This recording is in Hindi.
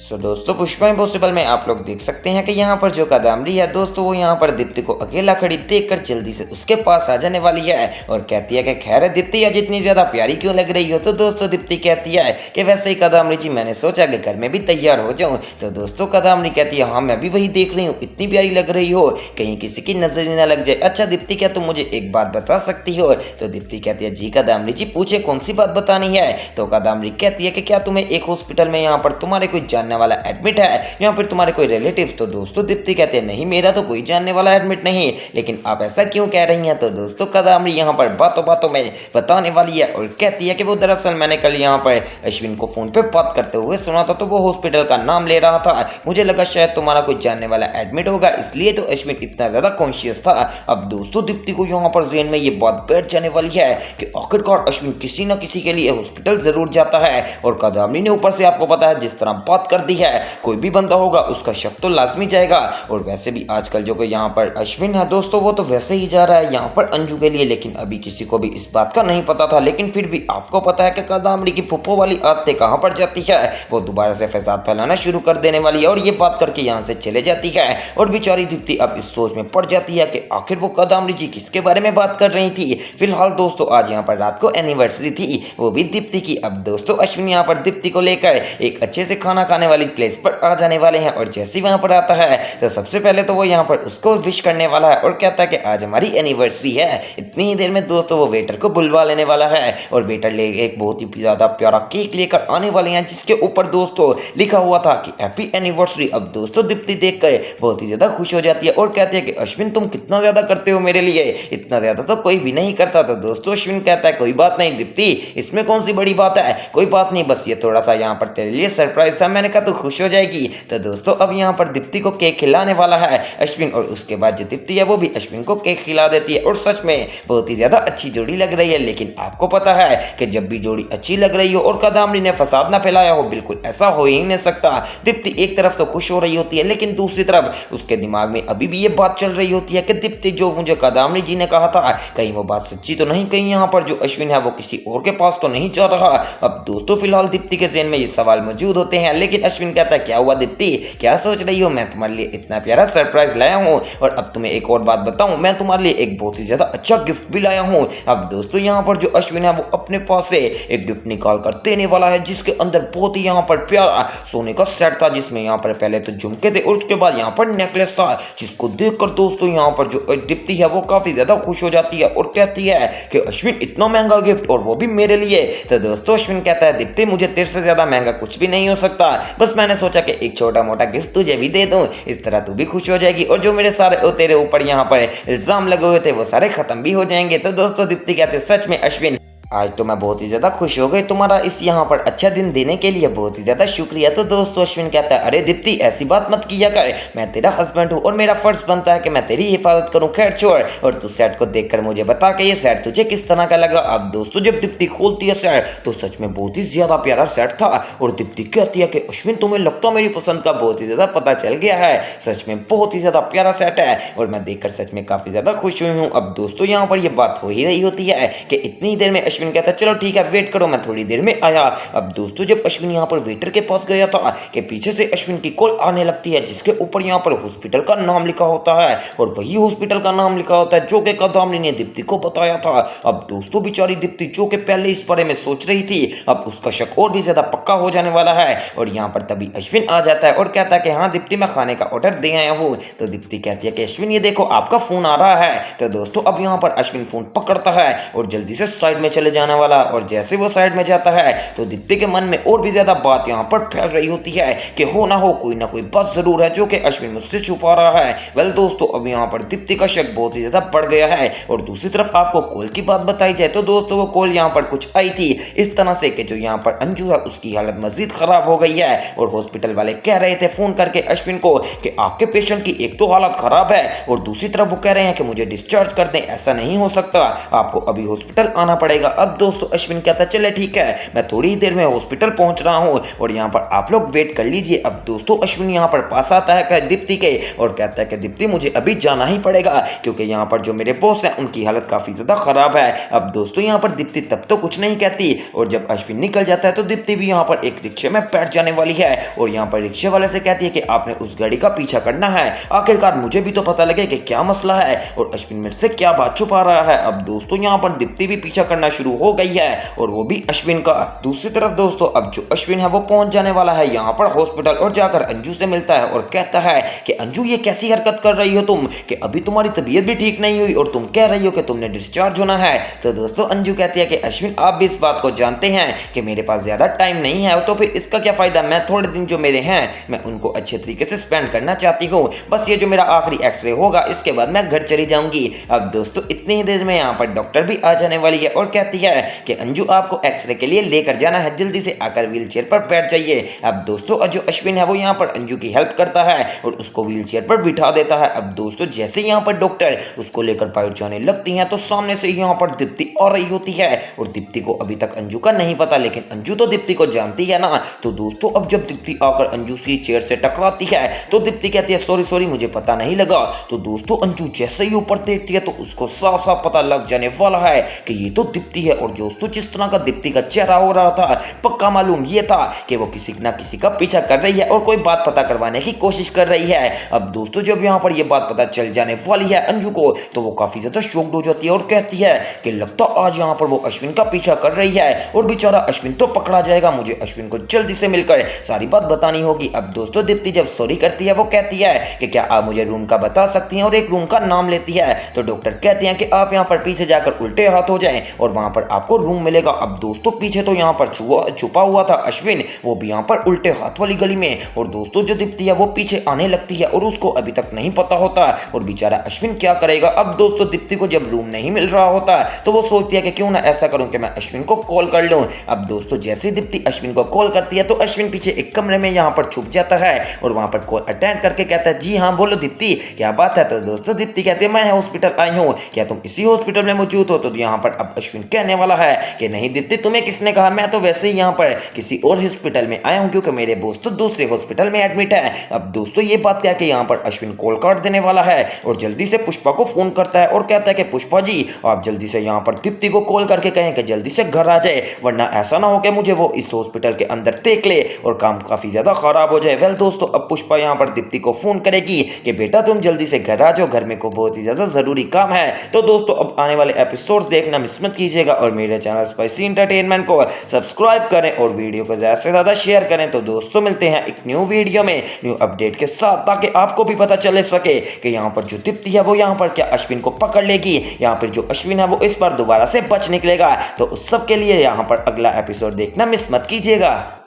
दोस्तों पुष्पा इम्पॉसिबल में आप लोग देख सकते हैं कि यहाँ पर जो कादम्बरी है दोस्तों, वो यहाँ पर दीप्ति को अकेला खड़ी देखकर जल्दी से उसके पास आ जाने वाली है और कहती है कि खैर है दीप्ति, आज इतनी ज्यादा प्यारी क्यों लग रही हो। तो दोस्तों दीप्ति कहती है कि वैसे ही कादम्बरी जी, मैंने सोचा कि घर में भी तैयार हो जाऊं। तो दोस्तों कादम्बरी कहती है हाँ मैं भी वही देख रही हूँ, इतनी प्यारी लग रही हो, कहीं किसी की नजर ही ना लग जाए। अच्छा दीप्ति, क्या तुम मुझे एक बात बता सकती हो? तो दीप्ति कहती है जी कादम्बरी जी पूछे, कौन सी बात बतानी है? तो कादम्बरी कहती है कि क्या तुम्हें एक हॉस्पिटल में यहाँ पर तुम्हारे कोई जानने वाला एडमिट है या फिर तुम्हारे कोई रिलेटिव? तो दोस्तों दीप्ति कहते हैं नहीं, मेरा तो कोई जानने वाला एडमिट नहीं, लेकिन आप ऐसा क्यों कह रही हैं? तो दोस्तों कादम्बरी यहाँ पर बातों बातों में बताने वाली है और कहती है कि वो दरअसल मैंने कल यहाँ पर अश्विन को फोन पे बात करते हुए सुना था, तो वो हॉस्पिटल का नाम ले रहा था, मुझे लगा शायद तुम्हारा कोई जानने वाला एडमिट होगा, इसलिए तो अश्विन इतना ज्यादा कॉन्शियस था। अब दोस्तों दीप्ति को यहाँ पर जेन में ये बात बैठ जाने वाली है कि आखिरकार अश्विन किसी न किसी के लिए हॉस्पिटल जरूर जाता है। और कादम्बरी ने ऊपर से आपको पता है जिस तरह बात कर दी है, कोई भी बंदा होगा उसका शक तो लाजमी जाएगा। और वैसे भी आजकल जो कि यहाँ पर अश्विन है दोस्तों, वो तो वैसे ही जा रहा है यहाँ पर अंजू के लिए, लेकिन अभी किसी को भी इस बात का नहीं पता था। लेकिन फिर भी आपको पता है कि कादम्बरी की फुप्पो वाली आदतें कहाँ पर जाती है, वो दोबारा से फसाद फैलाना शुरू कर देने वाली है और ये बात करके यहाँ से चले जाती है। और बेचारी दीप्ति अब इस सोच में पड़ जाती है कि आखिर वो कादम्बरी जी किसके बारे में बात कर रही थी। फिलहाल दोस्तों आज यहाँ पर रात को एनिवर्सरी थी, वो भी दीप्ति की। अब दोस्तों अश्विन यहाँ पर दीप्ति को लेकर एक अच्छे से खाना खाने वाली प्लेस पर आ जाने वाले हैं और जैसे ही वहां पर आता है तो सबसे पहले तो वो यहाँ पर उसको विश करने वाला है और कहता है कि आज हमारी एनिवर्सरी है। इतनी ही देर में दोस्तों वो वेटर को बुलवा लेने वाला है और वेटर ले एक बहुत ही ज्यादा प्यारा केक लेकर आने वाले हैं, जिसके ऊपर दोस्तों लिखा हुआ था कि हैप्पी एनिवर्सरी। अब दोस्तों दीप्ति देखकर बहुत ही ज्यादा खुश हो जाती है और कहती है कि अश्विन तुम कितना ज्यादा करते हो मेरे लिए, इतना ज्यादा तो कोई भी नहीं करता। तो दोस्तों अश्विन कहता है कोई बात नहीं दीप्ति, इसमें कौन सी बड़ी बात है, कोई बात नहीं, बस ये थोड़ा सा यहाँ पर तेरे लिए सरप्राइज था, मैंने कहा तू खुश हो जाएगी। तो दोस्तों अब यहाँ पर दीप्ति को केक खिलाने वाला है अश्विन और उसके बाद जो दीप्ति है वो भी अश्विन को केक खिला देती है और सच में बहुत ही ज्यादा अच्छी जोड़ी लग रही है। लेकिन आपको पता है कि जब भी जोड़ी अच्छी लग रही हो और कादम्बरी ने फसाद ना फैलाया हो, बिल्कुल ऐसा हो ही नहीं सकता। दीप्ति एक तरफ तो खुश हो रही होती है, लेकिन दूसरी तरफ उसके दिमाग में अभी भी ये बात चल रही होती है कि दीप्ति जो मुझे कादम्बरी जी ने कहा था, कहीं वो बात सच्ची तो नहीं, कहीं यहाँ पर जो अश्विन है वो किसी और के पास तो नहीं जा रहा। अब दोस्तों फिलहाल दीप्ति के ज़हन में ये सवाल मौजूद होते हैं, लेकिन अश्विन कहता है क्या हुआ दीप्ति, क्या सोच रही हो, मैं तुम्हारे लिए इतना प्यारा सरप्राइज लाया हूँ। और अब तुम्हें एक और बात बताऊं, मैं तुम्हारे लिए एक बहुत ही ज्यादा अच्छा गिफ्ट भी लाया हूँ। अब दोस्तों यहाँ पर जो अश्विन है वो अपने पास से एक गिफ्ट निकाल कर देने वाला है, जिसके अंदर बहुत ही यहाँ पर प्यारा सोने का सेट था, जिसमें यहाँ पर पहले तो झुमके थे और उसके बाद यहाँ पर नेकलेस था, जिसको देखकर दोस्तों यहाँ पर जो दीप्ति है वो काफी ज्यादा खुश हो जाती है और कहती है कि अश्विन इतना महंगा गिफ्ट और वो भी मेरे लिए। तो दोस्तों अश्विन कहता है दीप्ति मुझे तेरे से ज्यादा महंगा कुछ भी नहीं हो सकता, बस मैंने सोचा कि एक छोटा मोटा गिफ्ट तुझे भी दे दूं, इस तरह तू भी खुश हो जाएगी और जो मेरे सारे तेरे ऊपर यहाँ पर इल्जाम लगे हुए थे वो सारे खत्म भी हो जाएंगे। तो दोस्तों दीप्ति कहते सच में अश्विन आज तो मैं बहुत ही ज़्यादा खुश हो गई, तुम्हारा इस यहाँ पर अच्छा दिन देने के लिए बहुत ही ज़्यादा शुक्रिया। तो दोस्तों अश्विन कहता है अरे दीप्ति ऐसी बात मत किया कर, मैं तेरा हस्बैंड हूँ और मेरा फर्ज बनता है कि मैं तेरी हिफाजत करूँ। खैर छोड़, और तू सेट को देखकर मुझे बता कि ये सेट तुझे किस तरह का लगा। अब दोस्तों जब दीप्ति खोलती है सेट तो सच में बहुत ही ज़्यादा प्यारा सेट था और दीप्ति कहती है कि अश्विन तुम्हें लगता मेरी पसंद का बहुत ही ज़्यादा पता चल गया है, सच में बहुत ही ज़्यादा प्यारा सेट है और मैं देखकर सच में काफ़ी ज़्यादा खुश हुई हूँ। अब दोस्तों यहाँ पर यह बात हो ही रही होती है कि इतनी देर में अश्विन कहता है चलो ठीक है वेट करो, मैं थोड़ी देर में आया। अब दोस्तों जब अश्विन यहाँ पर वेटर के पास गया था कि पीछे से अश्विन की कॉल आने लगती है, जिसके ऊपर यहाँ पर हॉस्पिटल का नाम लिखा होता है और वही हॉस्पिटल का नाम लिखा होता है जो कि कादम्बरी ने दीप्ति को बताया था। अब दोस्तों बेचारी दीप्ति जो कि पहले इस बारे में सोच रही थी, अब उसका शक और भी ज्यादा पक्का हो जाने वाला है और यहाँ पर तभी अश्विन आ जाता है और कहता है कि हाँ दीप्ति मैं खाने का ऑर्डर दे आया हूँ। तो दीप्ति कहती है कि अश्विन ये देखो आपका फोन आ रहा है। तो दोस्तों अब यहाँ पर अश्विन फोन पकड़ता है और जल्दी से साइड में चले जाने वाला और जैसे वो साइड में जाता है तो दीप्ति के मन में और भी ज्यादा बात यहाँ पर फैल रही होती है कि हो ना हो कोई ना कोई बात जरूर है जो कि अश्विन मुझसे छुपा रहा है। वेल दोस्तों अब यहाँ पर दीप्ति का शक बहुत ही ज्यादा बढ़ गया है और दूसरी तरफ आपको कॉल की बात बताई जाए तो दोस्तों वो कॉल यहाँ पर कुछ आई थी इस तरह से कि जो यहाँ पर अंजू है उसकी हालत मजीद खराब हो गई है और हॉस्पिटल वाले कह रहे थे फोन करके अश्विन को कि आपके पेशेंट की एक तो हालत खराब है और दूसरी तरफ वो कह रहे हैं कि मुझे डिस्चार्ज कर दें, ऐसा नहीं हो सकता, आपको अभी हॉस्पिटल आना पड़ेगा। अब दोस्तों अश्विन कहता चले ठीक है, मैं थोड़ी ही देर में हॉस्पिटल पहुंच रहा हूं और यहाँ पर आप लोग वेट कर लीजिए। अब दोस्तों अश्विन यहाँ पर पास आता है दीप्ति के और कहता है कि दीप्ति मुझे अभी जाना ही पड़ेगा क्योंकि यहाँ पर जो मेरे बॉस हैं उनकी हालत काफी ज्यादा खराब है। अब दोस्तों यहाँ पर दीप्ति तब तो कुछ नहीं कहती और जब अश्विन निकल जाता है तो दीप्ति भी यहाँ पर एक रिक्शे में बैठ जाने वाली है और यहाँ पर रिक्शे वाले से कहती है कि आपने उस गाड़ी का पीछा करना है, आखिरकार मुझे भी तो पता लगे कि क्या मसला है और अश्विन मेरे से क्या बात छुपा रहा है। अब दोस्तों यहाँ पर दीप्ति भी पीछा करना शुरू हो गई है और वो भी अश्विन का। दूसरी तरफ दोस्तों अब जो अश्विन है वो पहुंच जाने वाला है यहाँ पर हॉस्पिटल और जाकर अंजू से मिलता है और कहता है कि अंजू ये कैसी हरकत कर रही हो तुम, कि अभी तुम्हारी तबीयत भी ठीक नहीं हुई और तुम कह रही हो कि तुमने डिस्चार्ज होना है। तो दोस्तों अंजू कहती है कि अश्विन आप भी इस बात को जानते हैं कि मेरे पास ज्यादा टाइम नहीं है तो फिर इसका क्या फायदा, मैं थोड़े दिन जो मेरे हैं मैं उनको अच्छे तरीके से स्पेंड करना चाहती हूँ, बस ये जो मेरा आखिरी एक्सरे होगा इसके बाद मैं घर चली जाऊंगी। अब दोस्तों इतनी ही देर में यहाँ पर डॉक्टर भी आ जाने वाली है और कहती है कि अंजू आपको एक्सरे के लिए लेकर जाना है, जल्दी से आकर व्हील चेयर पर बैठ जाइए। अब दोस्तों जो अश्विन है वो यहाँ पर अंजू की हेल्प करता है और उसको व्हील चेयर पर बिठा देता है। अब दोस्तों जैसे यहाँ पर डॉक्टर उसको लेकर बाहर जाने लगती हैं तो सामने से यहाँ पर दीप्ति आ रही होती है और दीप्ति को अभी तक अंजू का नहीं पता, लेकिन अंजू तो दीप्ति को जानती है ना। तो दोस्तों अब जब दीप्ति आकर अंजू की चेयर से टकराती है तो दीप्ति कहती है सॉरी मुझे पता नहीं लगा। तो दोस्तों अंजू जैसे ही ऊपर देखती है तो उसको साफ साफ पता लग जाने वाला है कि ये तो दीप्ति है और दोस्तों जिस तरह का दीप्ति का चेहरा हो रहा था पक्का मालूम ये था कि वो किसी ना किसी का पीछा कर रही है और कोई बात पता करवाने की कोशिश कर रही है। अब दोस्तों जब यहाँ पर ये बात पता चल जाने वाली है अंजू को तो वो काफी ज्यादा शॉक्ड हो जाती है और कहती है कि लगता आज यहाँ पर वो अश्विन का पीछा कर रही है और बेचारा अश्विन तो पकड़ा जाएगा, मुझे अश्विन को जल्दी से मिलकर सारी बात बतानी होगी। अब दोस्तों दीप्ति जब सॉरी करती है वो कहती है कि क्या आप मुझे रूम का बता सकती हैं और एक रूम का नाम लेती है। तो डॉक्टर कहते हैं कि आप यहाँ पर पीछे जाकर उल्टे हाथ हो जाएं और वहां पर आपको रूम मिलेगा। अब दोस्तों पीछे तो यहाँ पर छुपा हुआ था अश्विन, वो भी यहाँ पर उल्टे हाथ वाली गली में और दोस्तों जो दीप्ति है वो पीछे आने लगती है और उसको अभी तक नहीं पता होता और बेचारा अश्विन क्या करेगा। अब दोस्तों दीप्ति को जब रूम नहीं मिल रहा होता तो वो सोचती है कि क्यों ना ऐसा करूं कि मैं अश्विन को कॉल कर लूं। अब दोस्तों जैसे दीप्ति अश्विन को कॉल करती है तो अश्विन पीछे एक कमरे में यहाँ पर छुप जाता है और वहां पर कॉल अटेंड करके कहता है जी हाँ बोलो दीप्ति क्या बात है। तो दोस्तों दीप्ति कहती है मैं हॉस्पिटल आई हूँ, क्या तुम इसी हॉस्पिटल में मौजूद हो। तो यहाँ पर अब अश्विन कहने वाला है कि नहीं दीप्ति तुम्हें किसने कहा, मैं तो वैसे ही यहाँ पर किसी और हॉस्पिटल में आया हूँ क्योंकि मेरे दोस्त तो दूसरे हॉस्पिटल में एडमिट है। अब दोस्तों ये बात क्या कि यहाँ पर अश्विन कॉल काट देने वाला है और जल्दी से पुष्पा को फोन करता है और कहता है कि पुष्पा जी आप जल्दी से यहाँ पर दीप्ति को कॉल करके कहें कि जल्दी से घर आ जाए, वरना ऐसा ना हो कि मुझे वो इस हॉस्पिटल के अंदर देख ले और काम काफी ज्यादा खराब हो जाए। वेल दोस्तों अब पुष्पा यहाँ पर दीप्ति को फोन करेगी कि बेटा तुम जल्दी से घर आ जाओ, घर में को बहुत ही ज्यादा जरूरी काम है। तो दोस्तों अब आने वाले एपिसोड्स देखना मिस मत कीजिएगा और मेरे चैनल स्पाइसी एंटरटेनमेंट को सब्सक्राइब करें और वीडियो को ज्यादा से ज्यादा शेयर करें। तो दोस्तों मिलते हैं एक न्यू वीडियो में न्यू अपडेट के साथ, ताकि आपको भी पता चले सके कि यहाँ पर जो दीप्ति है वो यहाँ पर क्या अश्विन को पकड़ लेगी, यहाँ पर जो अश्विन है वो इस बार दोबारा से बच निकलेगा। तो उस सब के लिए यहाँ पर अगला एपिसोड देखना मिस मत कीजिएगा।